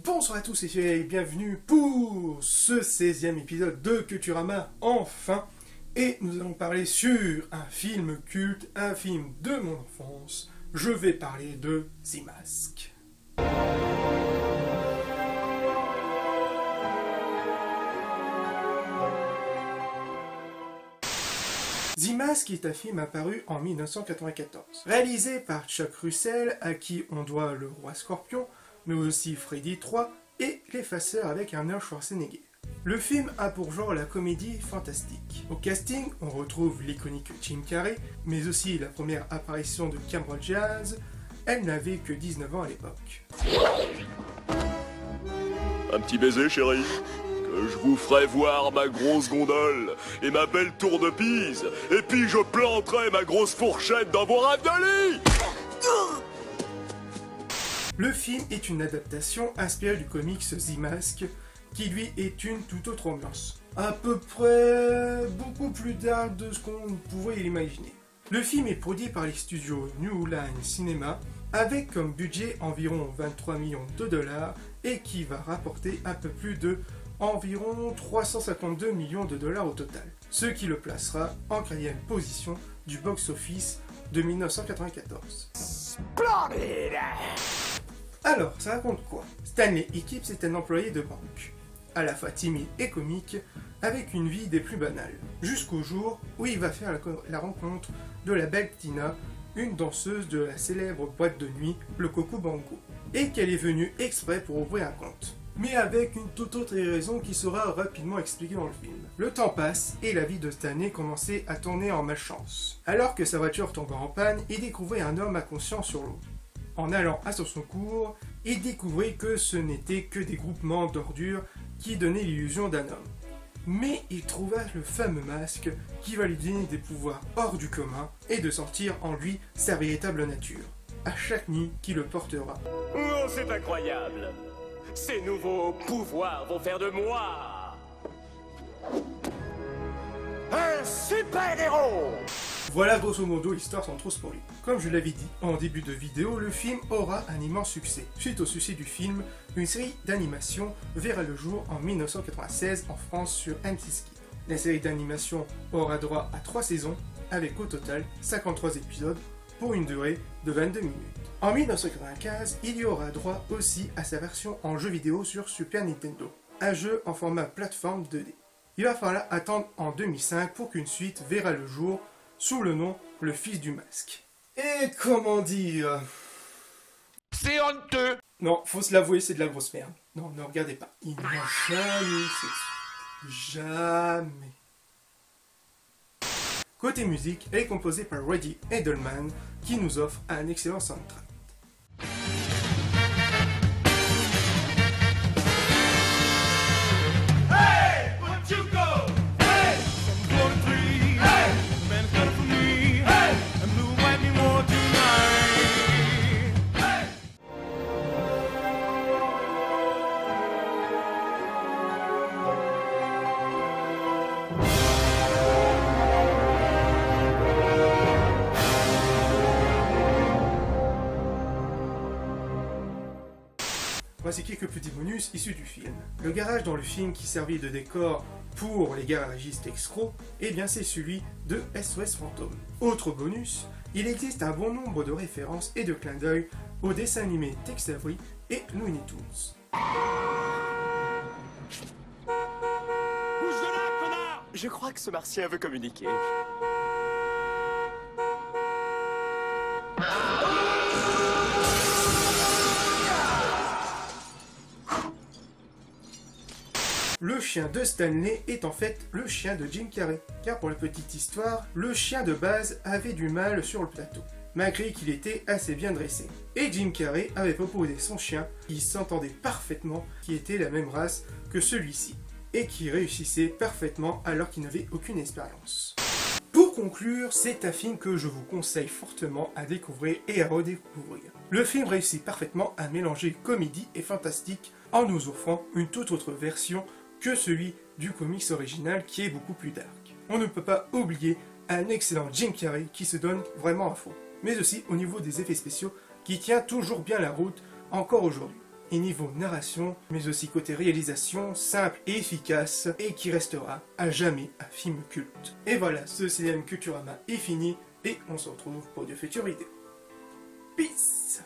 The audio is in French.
Bonsoir à tous et bienvenue pour ce 16e épisode de Culturama, enfin. Et nous allons parler sur un film culte, un film de mon enfance. Je vais parler de The Mask. The Mask est un film apparu en 1994, réalisé par Chuck Russell, à qui on doit Le Roi Scorpion, mais aussi Freddy 3 et L'Effaceur avec Arnold Schwarzenegger. Le film a pour genre la comédie fantastique. Au casting, on retrouve l'iconique Jim Carrey, mais aussi la première apparition de Cameron Diaz. Elle n'avait que 19 ans à l'époque. Un petit baiser, chérie? Que je vous ferai voir ma grosse gondole et ma belle tour de Pise, et puis je planterai ma grosse fourchette dans vos rêves de lit! Le film est une adaptation inspirée du comics The Mask, qui lui est une toute autre ambiance. À peu près beaucoup plus dark de ce qu'on pouvait l'imaginer. Le film est produit par les studios New Line Cinema, avec comme budget environ 23 millions de dollars et qui va rapporter un peu plus de environ 352 millions de dollars au total, ce qui le placera en 4e position du box-office de 1994. Splendid! Alors, ça raconte quoi? Stanley Eclipse est un employé de banque, à la fois timide et comique, avec une vie des plus banales, jusqu'au jour où il va faire la rencontre de la belle Tina, une danseuse de la célèbre boîte de nuit, le Coco Bango, et qu'elle est venue exprès pour ouvrir un compte. Mais avec une toute autre raison qui sera rapidement expliquée dans le film. Le temps passe et la vie de Stanley commençait à tourner en malchance. Alors que sa voiture tomba en panne, il découvrait un homme inconscient sur l'eau. En allant à son secours, il découvrit que ce n'étaient que des groupements d'ordures qui donnaient l'illusion d'un homme. Mais il trouva le fameux masque qui va lui donner des pouvoirs hors du commun et de sortir en lui sa véritable nature, à chaque nuit qui le portera. Oh, c'est incroyable! Ces nouveaux pouvoirs vont faire de moi un super-héros! Voilà grosso modo l'histoire sans trop spoiler. Comme je l'avais dit en début de vidéo, le film aura un immense succès. Suite au succès du film, une série d'animation verra le jour en 1996 en France sur M6 Kids. La série d'animation aura droit à 3 saisons, avec au total 53 épisodes pour une durée de 22 minutes. En 1995, il y aura droit aussi à sa version en jeu vidéo sur Super Nintendo, un jeu en format plateforme 2D. Il va falloir attendre en 2005 pour qu'une suite verra le jour sous le nom Le Fils du Masque. Et comment dire... C'est honteux! Non, faut se l'avouer, c'est de la grosse merde. Non, ne regardez pas. Il n'a jamais sexu. Jamais. Côté musique, elle est composée par Reddy Edelman, qui nous offre un excellent soundtrack. Voici quelques petits bonus issus du film. Le garage dans le film qui servit de décor pour les garagistes escrocs, eh bien c'est celui de SOS Fantôme. Autre bonus, il existe un bon nombre de références et de clins d'œil aux dessins animés Tex Avery et Looney Tunes. Bouge de là, connard! Je crois que ce martien veut communiquer. Le chien de Stanley est en fait le chien de Jim Carrey, car pour la petite histoire, le chien de base avait du mal sur le plateau, malgré qu'il était assez bien dressé. Et Jim Carrey avait proposé son chien, qui s'entendait parfaitement, qui était la même race que celui-ci, et qui réussissait parfaitement alors qu'il n'avait aucune expérience. Pour conclure, c'est un film que je vous conseille fortement à découvrir et à redécouvrir. Le film réussit parfaitement à mélanger comédie et fantastique en nous offrant une toute autre version que celui du comics original qui est beaucoup plus dark. On ne peut pas oublier un excellent Jim Carrey qui se donne vraiment à fond, mais aussi au niveau des effets spéciaux qui tient toujours bien la route encore aujourd'hui. et niveau narration, mais aussi côté réalisation, simple et efficace, et qui restera à jamais un film culte. Et voilà, ce CDM Culturama est fini, et on se retrouve pour de futures vidéos. Peace!